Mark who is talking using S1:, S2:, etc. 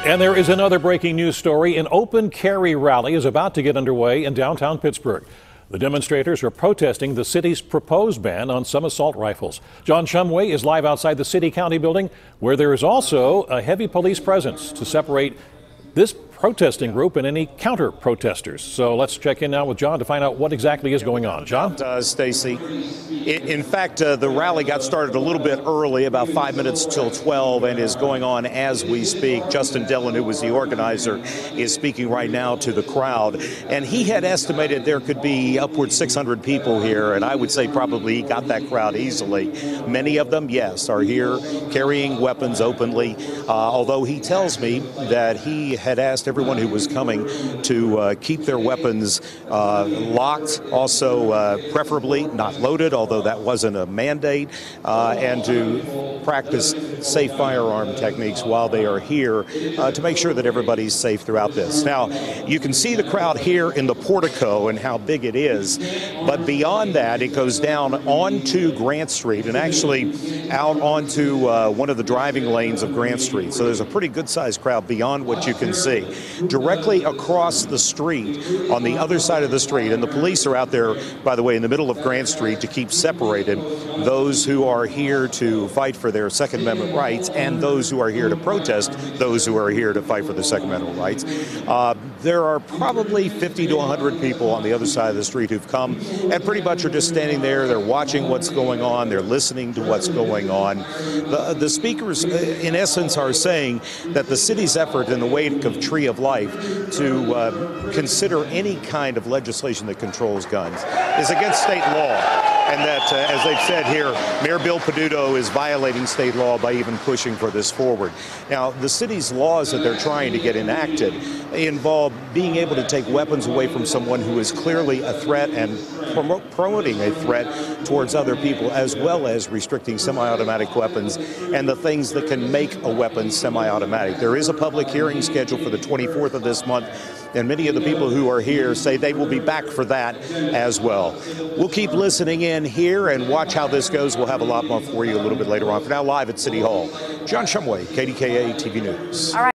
S1: And there is another breaking news story. An open carry rally is about to get underway in downtown Pittsburgh. The demonstrators are protesting the city's proposed ban on some assault rifles. John Shumway is live outside the city-county building, where there is also a heavy police presence to separate this protesting group and any counter-protesters. So let's check in now with John to find out what exactly is going on. John?
S2: Stacy, in fact, the rally got started a little bit early, about 5 minutes till 12, and is going on as we speak. Justin Dillon, who was the organizer, is speaking right now to the crowd. And he had estimated there could be upward 600 people here, and I would say probably he got that crowd easily. Many of them, yes, are here carrying weapons openly, although he tells me that he had asked everyone who was coming to keep their weapons locked, also preferably not loaded, although that wasn't a mandate, and to practice safe firearm techniques while they are here to make sure that everybody's safe throughout this. Now, you can see the crowd here in the portico and how big it is, but beyond that, it goes down onto Grant Street and actually out onto one of the driving lanes of Grant Street. So there's a pretty good-sized crowd beyond what you can see. Directly across the street, on the other side of the street, and the police are out there, by the way, in the middle of Grant Street to keep separated those who are here to fight for their Second Amendment rights and those who are here to protest those who are here to fight for the Second Amendment rights. There are probably 50 to 100 people on the other side of the street who've come and pretty much are just standing there. They're watching what's going on. They're listening to what's going on. The speakers, in essence, are saying that the city's effort in the wake of Tree of Life to consider any kind of legislation that controls guns is against state law. And that, as they've said here, Mayor Bill Peduto is violating state law by even pushing for this forward. Now, the city's laws that they're trying to get enacted involve being able to take weapons away from someone who is clearly a threat and promoting a threat towards other people, as well as restricting semi-automatic weapons and the things that can make a weapon semi-automatic. There is a public hearing scheduled for the 24th of this month, and many of the people who are here say they will be back for that as well. We'll keep listening in here and watch how this goes. We'll have a lot more for you a little bit later on. For now, live at City Hall, John Shumway, KDKA-TV News. All right.